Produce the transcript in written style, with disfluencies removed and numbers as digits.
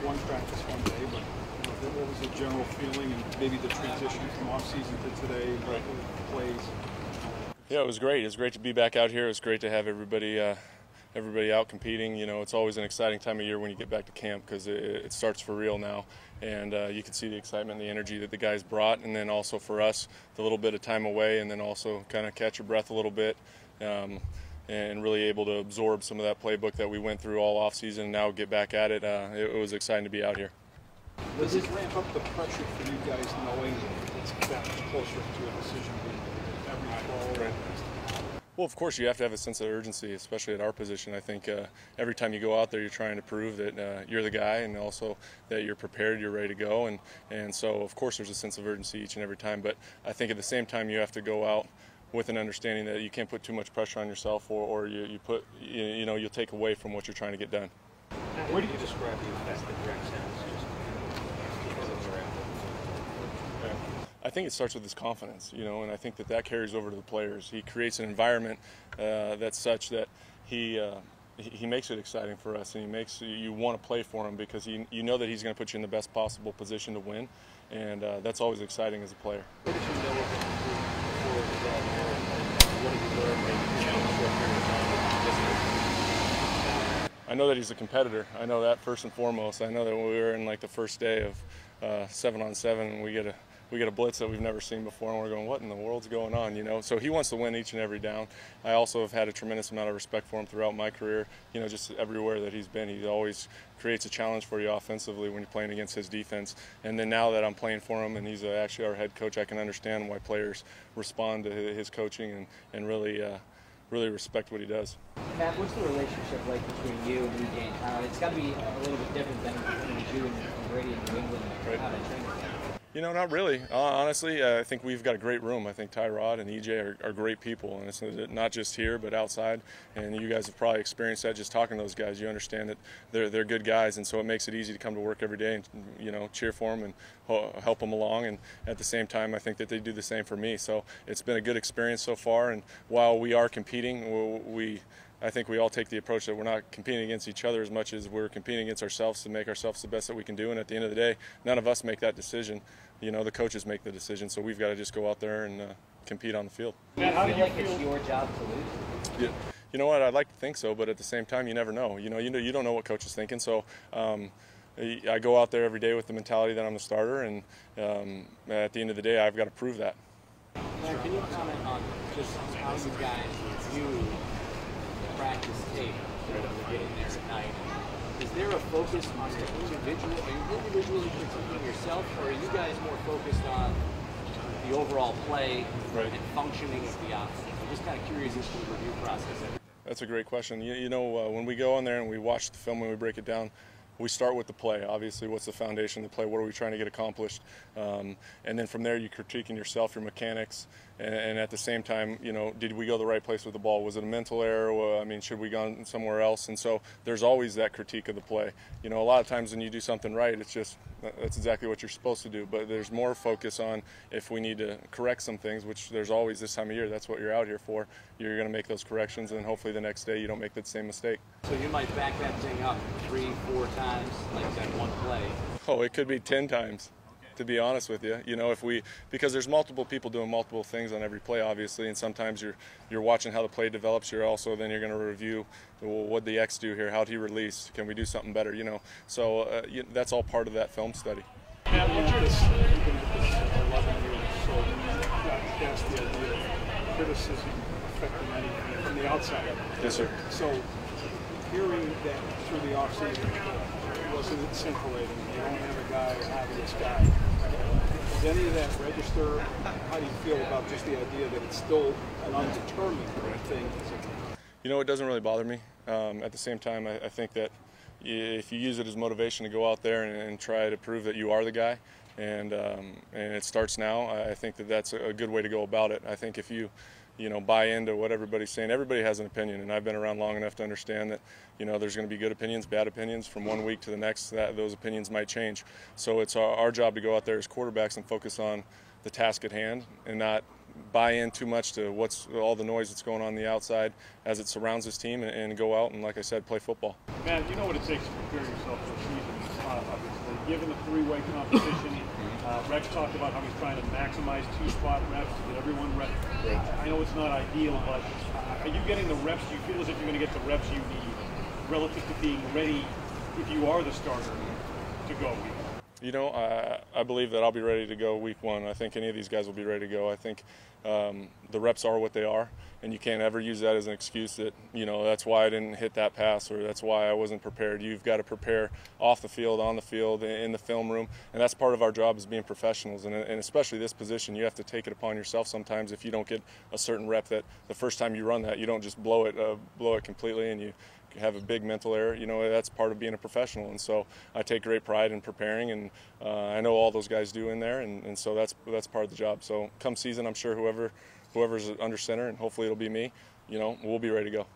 one practice one day, but what was the general feeling and maybe the transition from off-season to today, right. Plays? Yeah, it was great. It was great to be back out here. It was great to have everybody out competing. You know, it's always an exciting time of year when you get back to camp because it starts for real now. And you can see the excitement and the energy that the guys brought. And then also for us, the little bit of time away and then also kind of catch your breath a little bit and really able to absorb some of that playbook that we went through all offseason and now get back at it. It was exciting to be out here. Does it ramp up the pressure for you guys knowing it's gotten closer to a decision every fall? Right. Well, of course, you have to have a sense of urgency, especially at our position. I think every time you go out there, you're trying to prove that you're the guy and also that you're prepared, you're ready to go. And so, of course, there's a sense of urgency each and every time. But I think at the same time, you have to go out with an understanding that you can't put too much pressure on yourself or you'll take away from what you're trying to get done. Where do you describe the effect that Greg sounds? I think it starts with his confidence, and I think that carries over to the players. He creates an environment that's such that he makes it exciting for us, and he makes you want to play for him because you know that he's going to put you in the best possible position to win, and that's always exciting as a player. What did you know of him before he got here, and what did you learn maybe in a short period of time? I know that he's a competitor. I know that first and foremost. I know that when we were in like the first day of 7-on-7, and we get a blitz that we've never seen before, and we're going, what in the world's going on, So he wants to win each and every down. I also have had a tremendous amount of respect for him throughout my career, just everywhere that he's been. He always creates a challenge for you offensively when you're playing against his defense. And then now that I'm playing for him and he's actually our head coach, I can understand why players respond to his coaching and really respect what he does. Matt, what's the relationship like between you and EJ? It's got to be a little bit different than between you and Brady in New England. Right. How that training? Not really. Honestly, I think we've got a great room. I think Tyrod and EJ are great people, and it's not just here but outside. And you guys have probably experienced that just talking to those guys. You understand that they're good guys, and so it makes it easy to come to work every day and cheer for them and help them along. And at the same time, I think that they do the same for me. So it's been a good experience so far. And while we are competing, I think we all take the approach that we're not competing against each other as much as we're competing against ourselves to make ourselves the best that we can do. And at the end of the day, none of us make that decision. The coaches make the decision, so we've got to just go out there and compete on the field. Matt, how do you feel like it's your job to lose? Yeah. You know what? I'd like to think so, but at the same time, you never know. You don't know what coach is thinking. So I go out there every day with the mentality that I'm the starter, and at the end of the day, I've got to prove that. Matt, can you comment on just how you guys view practice tape getting there at night? Is there a focus on individually critiquing yourself, or are you guys more focused on the overall play and functioning of the offense? I'm just kind of curious as to the review process. That's a great question. When we go in there and we watch the film and we break it down, we start with the play. Obviously, what's the foundation of the play? What are we trying to get accomplished? And then from there, you're critiquing yourself, your mechanics, and at the same time, did we go the right place with the ball? Was it a mental error? Well, should we gone somewhere else? And so there's always that critique of the play. A lot of times when you do something right, that's exactly what you're supposed to do. But there's more focus on if we need to correct some things, which there's always this time of year. That's what you're out here for. You're going to make those corrections, and hopefully the next day you don't make that same mistake. So you might back that thing up 3-4 times, like that one play. Oh, it could be 10 times. To be honest with you, because there's multiple people doing multiple things on every play, obviously, and sometimes you're watching how the play develops. You're going to review, well, what did the X do here? How did he release? Can we do something better? So that's all part of that film study. Matt, what's your even at this 11 years or so, you got past the idea of criticism affecting anything from the outside? Yes, sir. So hearing that through the offseason, wasn't it scintillating? You don't have a guy, having this guy. Does any of that register? How do you feel about just the idea that it's still an undetermined thing? It doesn't really bother me. At the same time, I think that if you use it as motivation to go out there and try to prove that you are the guy, and it starts now, I think that that's a good way to go about it. I think if you buy into what everybody's saying. Everybody has an opinion, and I've been around long enough to understand that, there's going to be good opinions, bad opinions. From one week to the next, those opinions might change. So it's our job to go out there as quarterbacks and focus on the task at hand and not buy in too much to what's all the noise that's going on the outside as it surrounds this team, and go out and, like I said, play football. Man, you know what it takes to prepare yourself for a season, obviously. Given the three-way competition, Rex talked about how he's trying to maximize two-spot reps to get everyone ready. I know it's not ideal, but are you getting the reps? Do you feel as if you're going to get the reps you need relative to being ready if you are the starter to go week one? You know, I believe that I'll be ready to go week one. I think any of these guys will be ready to go. I think the reps are what they are, and you can't ever use that as an excuse that, you know, that's why I didn't hit that pass or that's why I wasn't prepared. You've got to prepare off the field, on the field, in the film room, and that's part of our job as being professionals. And especially this position, you have to take it upon yourself sometimes if you don't get a certain rep that the first time you run that, you don't just blow it completely and you have a big mental error. You know, that's part of being a professional, and so I take great pride in preparing, and I know all those guys do in there, and so that's part of the job. So come season, I'm sure whoever's under center, and hopefully it'll be me, you know, we'll be ready to go.